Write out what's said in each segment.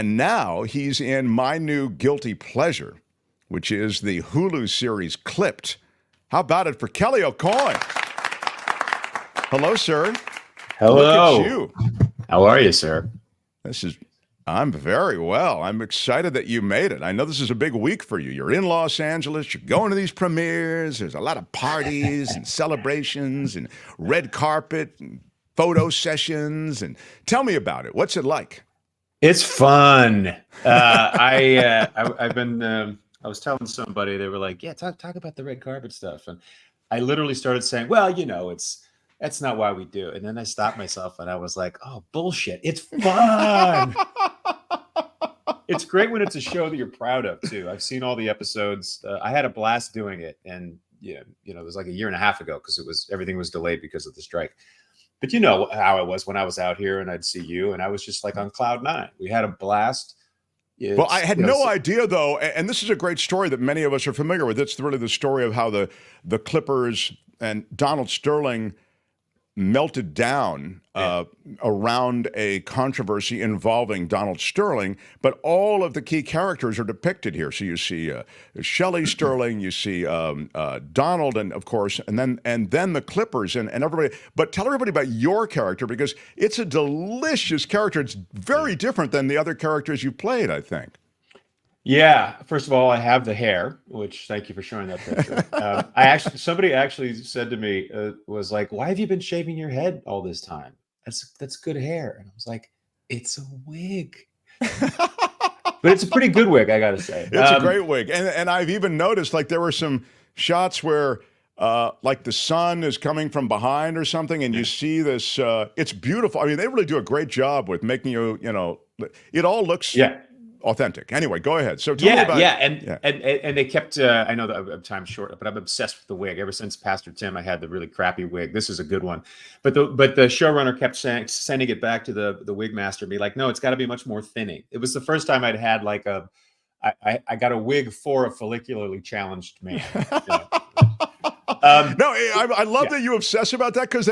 And now he's in my new guilty pleasure, which is the Hulu series Clipped. How about it for Kelly AuCoin? Hello, sir. Look at Hello. you. How are you, sir? I'm very well. I'm excited that you made it. I know this is a big week for you. You're in Los Angeles. You're going to these premieres. There's a lot of parties and celebrations and red carpet and photo sessions. And tell me about it. What's it like? It's fun. I've been. I was telling somebody, they were like, "Yeah, talk about the red carpet stuff," and I literally started saying, "Well, that's not why we do it." And then I stopped myself and I was like, "Oh, bullshit! It's fun." It's great when it's a show that you're proud of too. I've seen all the episodes. I had a blast doing it, and it was like a year and a half ago because everything was delayed because of the strike. But you know how it was when I was out here and I'd see you, and I was just like on cloud nine. We had a blast. Well, I had no idea, though, and this is a great story that many of us are familiar with. It's really the story of how the Clippers and Donald Sterling melted down around a controversy involving Donald Sterling, but all of the key characters are depicted here. So you see Shelley Sterling, you see Donald, and of course, and then the Clippers and everybody. But tell everybody about your character, because it's a delicious character. It's very different than the other characters you played, I think. Yeah. First of all, I have the hair, which thank you for showing that picture. Somebody actually said to me, was like, "Why have you been shaving your head all this time? That's good hair." And I was like, "It's a wig." But it's a pretty good wig, I got to say. It's a great wig. And I've even noticed, like, there were some shots where like the sun is coming from behind or something, and you see this, it's beautiful. I mean, they really do a great job with making it all looks authentic. Anyway, go ahead. So tell me about and they kept. I know that time's short, but I'm obsessed with the wig. Ever since Pastor Tim, I had the really crappy wig. This is a good one, but the showrunner kept sending it back to the wig master and be like, "No, it's got to be much more thinning." It was the first time I'd had like I got a wig for a follicularly challenged man. No, I love that you obsess about that, because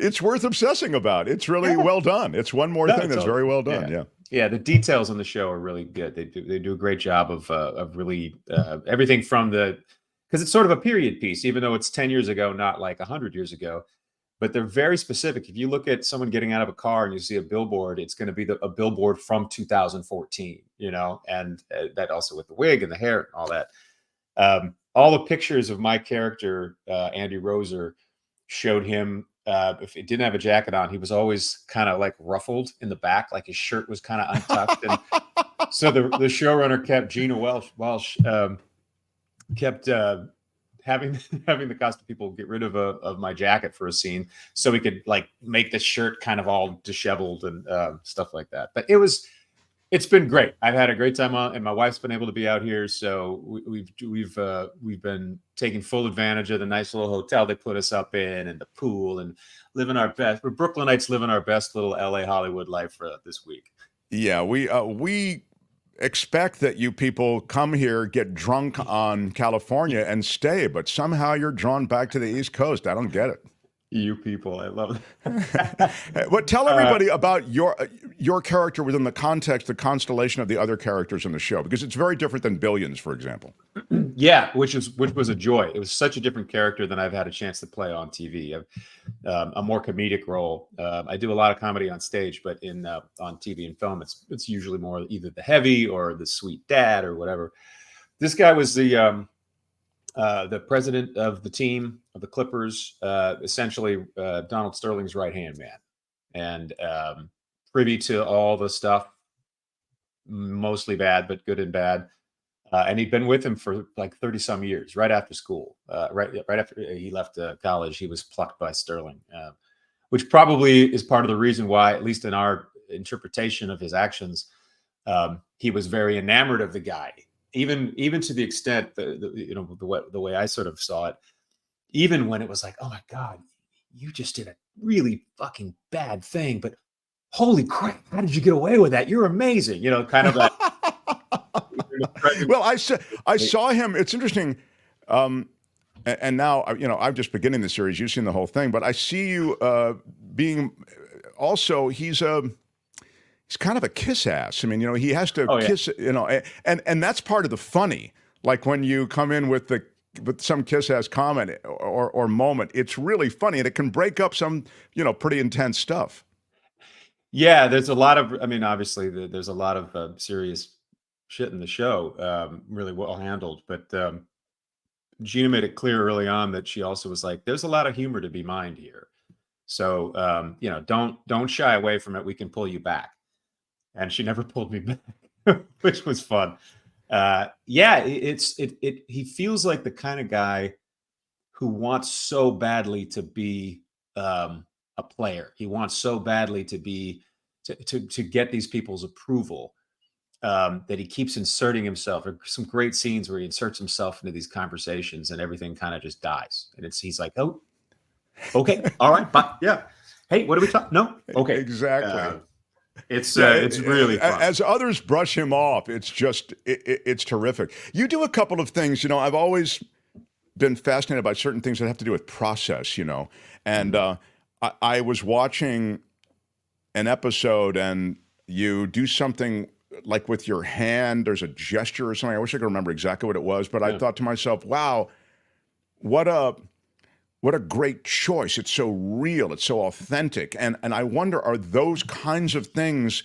it's worth obsessing about. It's really well done. It's one more thing that's very well done. Yeah, the details on the show are really good. They do a great job of really everything from because it's sort of a period piece, even though it's 10 years ago, not like 100 years ago. But they're very specific. If you look at someone getting out of a car and you see a billboard, it's going to be a billboard from 2014, and that also with the wig and the hair and all that. All the pictures of my character, Andy Roser, showed him. If he didn't have a jacket on, he was always kind of like ruffled in the back, like his shirt was kind of untucked. And so the showrunner kept Gina Welsh kept having the costume people get rid of my jacket for a scene, so we could like make the shirt kind of all disheveled and stuff like that. But it's been great. I've had a great time on, and my wife's been able to be out here, so we've been taking full advantage of the nice little hotel they put us up in, and the pool, and living our best. We're Brooklynites living our best little LA Hollywood life for this week. Yeah, we expect that you people come here, get drunk on California, and stay, but somehow you're drawn back to the East Coast. I don't get it. You people, I love it. But tell everybody about your character within the constellation of the other characters in the show, because it's very different than Billions, for example. Yeah, which was a joy. It was such a different character than I've had a chance to play on TV. A more comedic role. I do a lot of comedy on stage, but on TV and film, it's usually more either the heavy or the sweet dad or whatever. This guy was the president of the team of the Clippers, essentially Donald Sterling's right-hand man, and privy to all the stuff, mostly bad, but good and bad. And he'd been with him for like 30 some years, right after school, right after he left college, he was plucked by Sterling, which probably is part of the reason why, at least in our interpretation of his actions, he was very enamored of the guy. Even to the extent the way I sort of saw it, even when it was like, oh my God, you just did a really fucking bad thing, but holy crap, how did you get away with that? You're amazing, kind of that. Well, I saw him. It's interesting, and now I'm just beginning the series. You've seen the whole thing, but I see you being also. he's kind of a kiss ass. I mean, he has to Oh yeah. kiss, and that's part of the funny. Like when you come in with some kiss ass comment or moment, it's really funny, and it can break up some, pretty intense stuff. Yeah, there's a lot of, I mean, obviously there's a lot of serious shit in the show, really well handled. But Gina made it clear early on that she also was like, "There's a lot of humor to be mined here, so don't shy away from it. We can pull you back." And she never pulled me back, which was fun. Yeah, he feels like the kind of guy who wants so badly to be a player. He wants so badly to be to get these people's approval, that he keeps inserting himself. There are some great scenes where he inserts himself into these conversations, and everything kind of just dies. And he's like, "Oh, okay, all right, but yeah, hey, what are we talking? No, okay." Exactly. Yeah, It's really fun. as others brush him off, it's terrific. You do a couple of things. I've always been fascinated by certain things that have to do with process. And Mhm. I was watching an episode, and you do something like with your hand. There's a gesture or something. I wish I could remember exactly what it was, but I Yeah. thought to myself, "Wow, what a great choice! It's so real. It's so authentic." And I wonder, are those kinds of things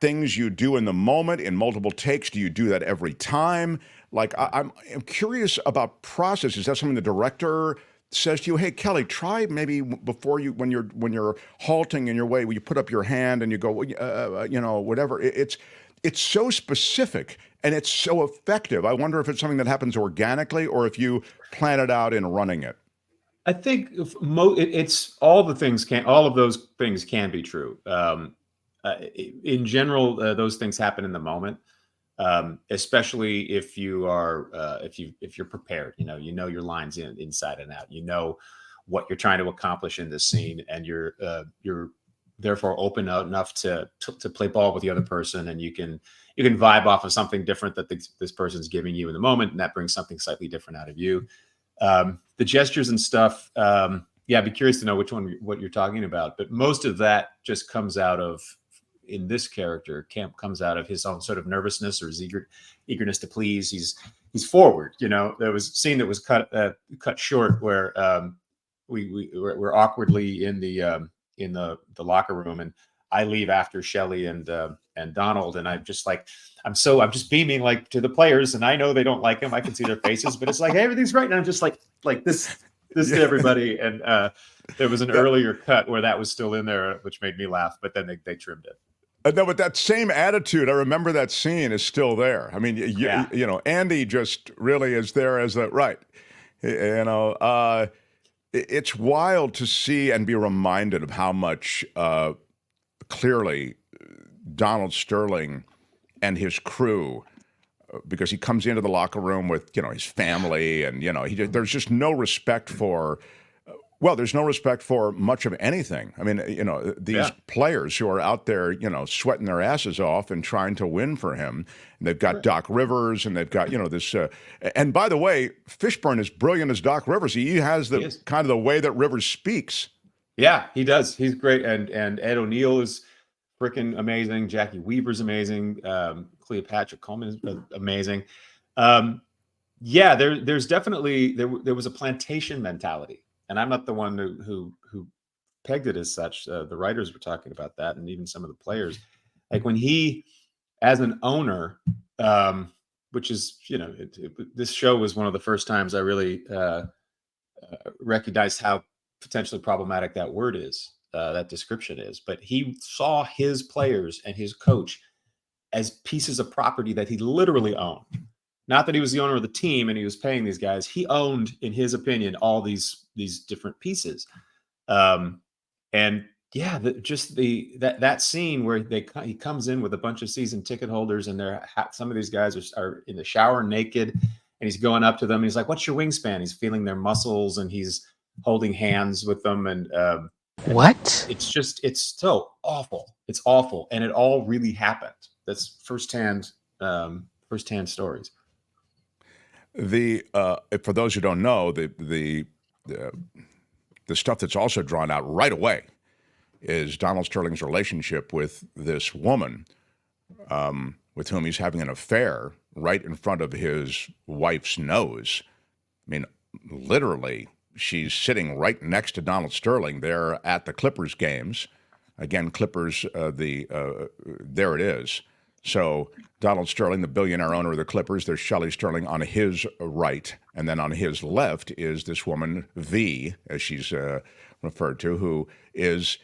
you do in the moment in multiple takes? Do you do that every time? Like I'm curious about process. Is that something the director says to you? "Hey, Kelly, try maybe before you when you're halting in your way, will you put up your hand and you go, whatever." It's so specific and it's so effective. I wonder if it's something that happens organically or if you plan it out in running it. I think it's all the things can all of those things can be true. In general, those things happen in the moment, especially if you are if you're prepared. You know your lines inside and out. You know what you're trying to accomplish in this scene, and you're therefore open enough to play ball with the other person, and you can vibe off of something different that this person's giving you in the moment, and that brings something slightly different out of you. The gestures and stuff, yeah, I'd be curious to know what you're talking about. But most of that just comes out of, in this character, Camp comes out of his own sort of nervousness or his eagerness to please. He's forward. There was a scene that was cut short where we're awkwardly in the locker room, and I leave after Shelley and Donald, and I'm just beaming like to the players, and I know they don't like him. I can see their faces, but it's like, hey, everything's right, and I'm just like this Yeah. to everybody. And there was an That, earlier cut where that was still in there, which made me laugh, but then they trimmed it. no, but that same attitude, I remember that scene is still there. I mean, Yeah. Andy just really is there as the right. It's wild to see and be reminded of how much clearly Donald Sterling and his crew, because he comes into the locker room with his family, and there's just no respect for. Well, there's no respect for much of anything. I mean, these Yeah. players who are out there, sweating their asses off and trying to win for him. And they've got Right. Doc Rivers, and they've got, this. And by the way, Fishburne is brilliant as Doc Rivers. He has He the is. kind of the way that Rivers speaks. Yeah, he does. He's great, and Ed O'Neill is freaking amazing. Jackie Weaver's amazing. Cleopatra Coleman is amazing. Um, yeah, there's definitely there was a plantation mentality, and I'm not the one who pegged it as such. The writers were talking about that, and even some of the players. Like when he, as an owner, which is this show was one of the first times I really recognized how potentially problematic that word is, that description is. But he saw his players and his coach as pieces of property that he literally owned. Not that he was the owner of the team and he was paying these guys. He owned, in his opinion, all these different pieces. Um, and yeah, that scene where he comes in with a bunch of season ticket holders, and some of these guys are in the shower naked, and he's going up to them. And he's like, "What's your wingspan?" He's feeling their muscles, and he's holding hands with them, and What? it's so awful. It's awful, and it all really happened. That's firsthand stories. The For those who don't know, the stuff that's also drawn out right away is Donald Sterling's relationship with this woman with whom he's having an affair right in front of his wife's nose. I mean, literally, she's sitting right next to Donald Sterling there at the Clippers games. Again, Clippers, there it is. So Donald Sterling, the billionaire owner of the Clippers, there's Shelley Sterling on his right, and then on his left is this woman, V, as she's referred to, who is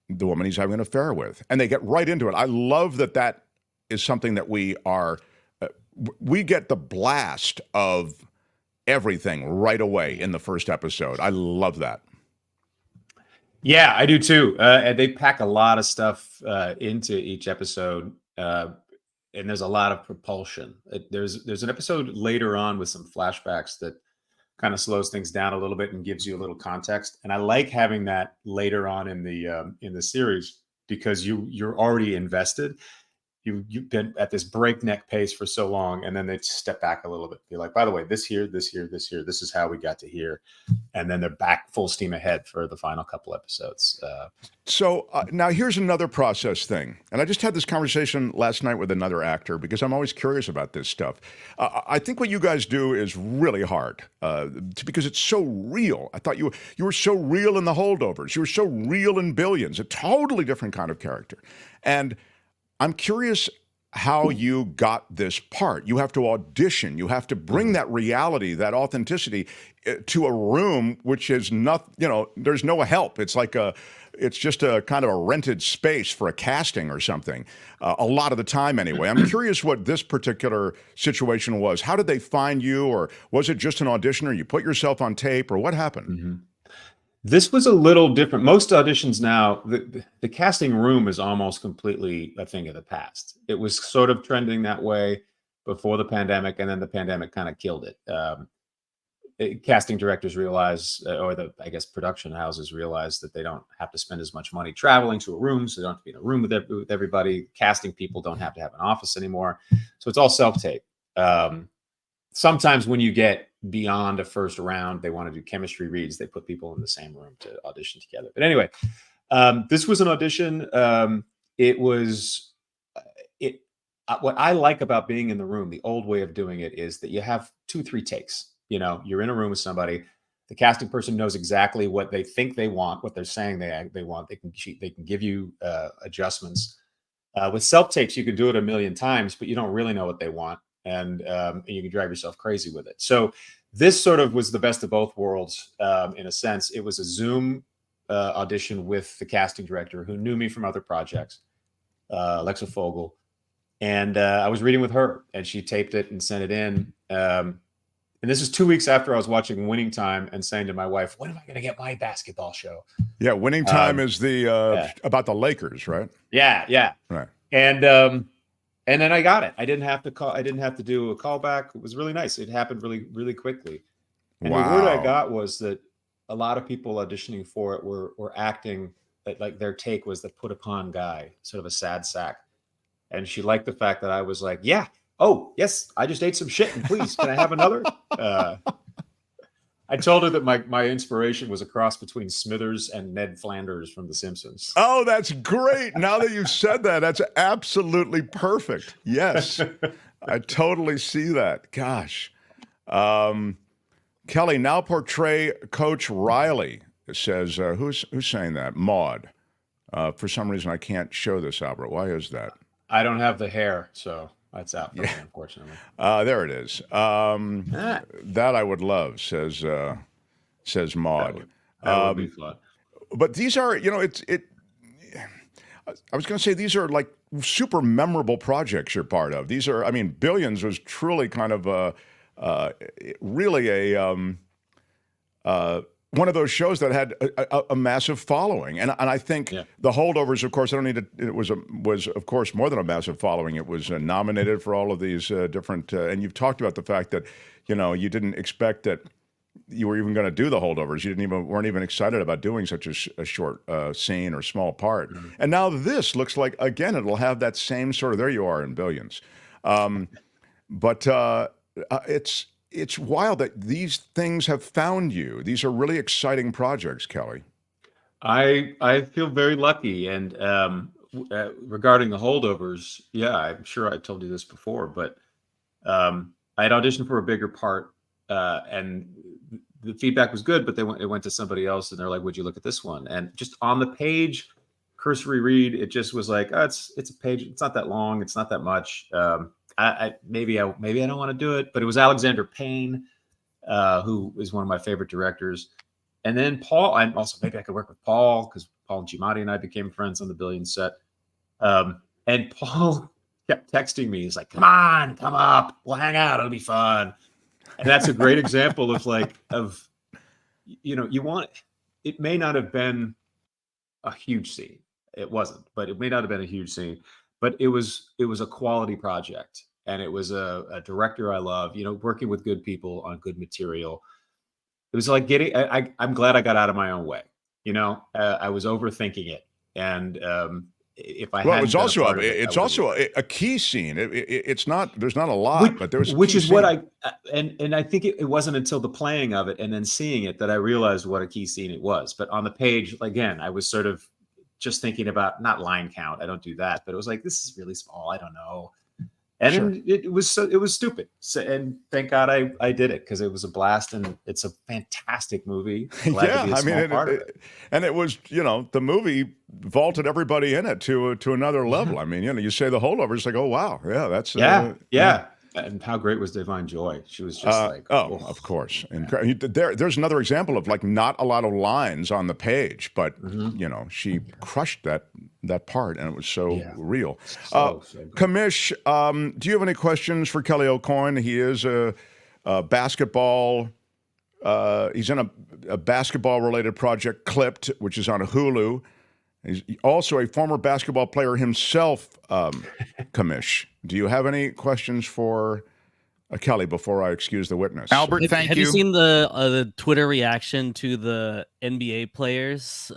the woman he's having an affair with. And they get right into it. I love that that is something that we get the blast of everything right away in the first episode. I love that. Yeah, I do too. And they pack a lot of stuff into each episode, and there's a lot of propulsion. There's an episode later on with some flashbacks that kind of slows things down a little bit and gives you a little context. And I like having that later on in the series because you're already invested. You've been at this breakneck pace for so long, and then they step back a little bit. You're like, by the way, this here, this here, this here, this is how we got to here, and then they're back full steam ahead for the final couple episodes. So now here's another process thing, and I just had this conversation last night with another actor because I'm always curious about this stuff. I think what you guys do is really hard because it's so real. I thought you were so real in The Holdovers. You were so real in Billions, a totally different kind of character, and I'm curious how you got this part. You have to audition. You have to bring that reality, that authenticity to a room which is not, there's no help. It's like it's just a kind of a rented space for a casting or something. A lot of the time anyway. I'm curious what this particular situation was. How did they find you, or was it just an audition, or you put yourself on tape, or what happened? Mm-hmm. This was a little different. Most auditions now, the casting room is almost completely a thing of the past. It was sort of trending that way before the pandemic, and then the pandemic kind of killed it. Casting directors realize, or I guess production houses realize that they don't have to spend as much money traveling to a room, so they don't have to be in a room with everybody. Casting people don't have to have an office anymore. So it's all self-tape. Sometimes when you get beyond a first round, they want to do chemistry reads. They put people in the same room to audition together. But anyway, this was an audition. What I like about being in the room, the old way of doing it, is that you have 2-3 takes. You're in a room with somebody. The casting person knows exactly what they think they want, what they're saying they want. They can give you adjustments. With self-tapes, you can do it a million times, but you don't really know what they want. And you can drive yourself crazy with it. So this sort of was the best of both worlds in a sense. It was a Zoom audition with the casting director who knew me from other projects, Alexa Fogel. And I was reading with her, and she taped it and sent it in. And this is 2 weeks after I was watching Winning Time and saying to my wife, when am I going to get my basketball show? Yeah, Winning Time is about the Lakers, right? Yeah. Right. And then I got it. I didn't have to do a callback. It was really nice. It happened really, really quickly. And Wow. the word I got was that a lot of people auditioning for it were acting like their take was the put upon guy, sort of a sad sack. And she liked the fact that I was like, yeah, oh, yes, I just ate some shit. And please, can I have another? I told her that my inspiration was a cross between Smithers and Ned Flanders from The Simpsons. Oh, that's great. Now that you've said that, that's absolutely perfect. Yes, I totally see that. Gosh. Kelly, now portray Coach Riley. It says, who's saying that? Maud. For some reason, I can't show this, Albert. Why is that? I don't have the hair, so that's out for me, unfortunately. There it is. That I would love, says Maud. That would be fun. But these are, I was going to say these are like super memorable projects you're part of. These are, Billions was truly kind of really one of those shows that had a massive following, and I think The Holdovers, of course, it was of course more than a massive following. It was nominated for all of these different, and you've talked about the fact that you didn't expect that you were even going to do The Holdovers. You weren't even excited about doing such a short scene or small part. Mm-hmm. And now this looks like, again, it'll have that same sort of, there you are in Billions, but it's wild that these things have found you. These are really exciting projects, Kelly. I feel very lucky, and regarding the holdovers, yeah, I'm sure I told you this before, but I had auditioned for a bigger part, and the feedback was good, but it went to somebody else, and they're like, "Would you look at this one?" And just on the page, cursory read, it just was like, oh, it's a page. It's not that long. It's not that much. Maybe I don't want to do it, but it was Alexander Payne, who is one of my favorite directors. And then Paul, and also maybe I could work with Paul because Paul Giamatti and I became friends on the Billion set. And Paul kept texting me. He's like, "Come on, come up. We'll hang out. It'll be fun." And that's a great example of you want, it may not have been a huge scene. It wasn't, but it may not have been a huge scene, but it was a quality project. And it was a director I love, working with good people on good material. It was like I'm glad I got out of my own way. I was overthinking it. And if I Well, it hadn't was been a also part of it, it's I would've also a key scene. It's not, there's not a lot, but there was a which key is what scene. and I think it wasn't until the playing of it and then seeing it that I realized what a key scene it was. But on the page, again, I was sort of just thinking about, not line count. I don't do that, but it was like, this is really small. I don't know. And Sure. then it was stupid. So, and thank God I did it, because it was a blast, and it's a fantastic movie. Glad to Yeah, be a I mean, small part of it. and it was, the movie vaulted everybody in it to another Yeah. level. I mean, you say the holdovers, like, oh wow, yeah, that's Yeah. yeah. Yeah. And how great was Divine Joy? She was just like, Oh, oh. of course. And there's another example of like not a lot of lines on the page, but Mhm. she crushed that part, and it was so Yeah. real. So good. Kamish, do you have any questions for Kelly AuCoin? He is a basketball. He's in a basketball-related project, Clipped, which is on Hulu. He's also a former basketball player himself. Kamish, do you have any questions for Kelly before I excuse the witness? Albert, thank Have you you. seen the Twitter reaction to the NBA players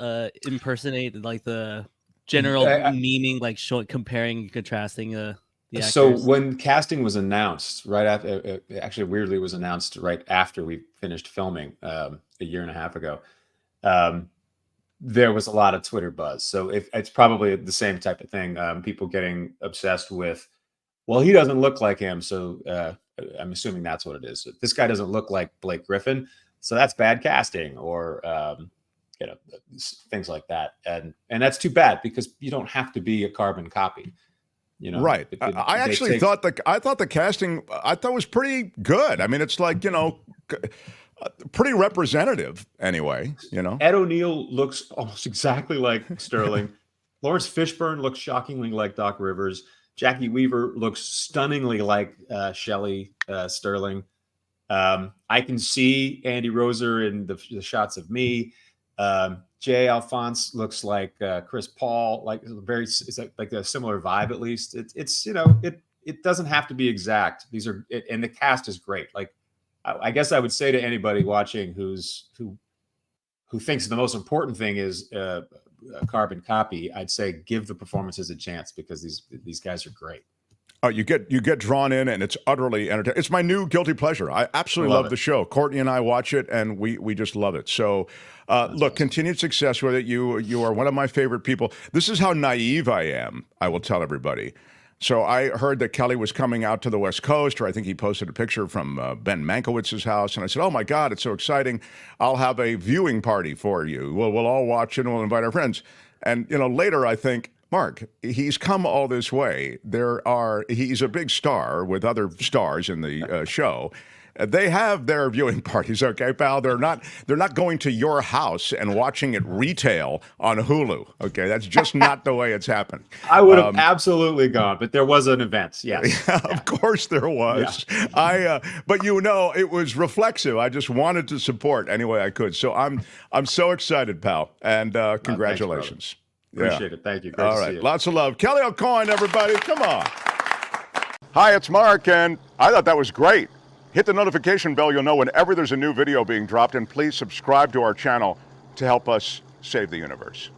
impersonate, like the general meaning, like comparing and contrasting the actors? So when casting was announced, right after, actually weirdly, it was announced right after we finished filming a year and a half ago. There was a lot of Twitter buzz. So it's probably the same type of thing. People getting obsessed with, well, he doesn't look like him, so I'm assuming that's what it is. This guy doesn't look like Blake Griffin, so that's bad casting, or things like that. And that's too bad, because you don't have to be a carbon copy. Right. I actually thought the casting was pretty good. I mean, it's like, pretty representative anyway, Ed O'Neill looks almost exactly like Sterling. Lawrence Fishburne looks shockingly like Doc Rivers. Jackie Weaver looks stunningly like Shelley Sterling. I can see Andy Roser in the shots of me. Jay Alphonse looks like Chris Paul, like it's like a similar vibe, at least. It doesn't have to be exact. And the cast is great. Like, I guess I would say to anybody watching who thinks the most important thing is a carbon copy, I'd say give the performances a chance, because these guys are great. Oh, you get drawn in, and it's utterly entertaining. It's my new guilty pleasure. I absolutely love the show. Courtney and I watch it, and we just love it. So, look, awesome. Continued success with it. You are one of my favorite people. This is how naive I am, I will tell everybody. So I heard that Kelly was coming out to the West Coast, or I think he posted a picture from Ben Mankiewicz's house, and I said, "Oh my God, it's so exciting! I'll have a viewing party for you. We'll all watch it, and we'll invite our friends." And later I think, Mark, he's come all this way. He's a big star with other stars in the show. They have their viewing parties, okay, pal? They're not going to your house and watching it retail on Hulu, okay? That's just not the way it's happened. I would have absolutely gone, but there was an event, yes. Yeah, of course there was. Yeah. But it was reflexive. I just wanted to support any way I could. So I'm so excited, pal, and congratulations. Thanks, appreciate it. Thank you. Great All to right, see you. Lots of love. Kelly AuCoin, everybody, come on. Hi, it's Mark, and I thought that was great. Hit the notification bell. You'll know whenever there's a new video being dropped, and please subscribe to our channel to help us save the universe.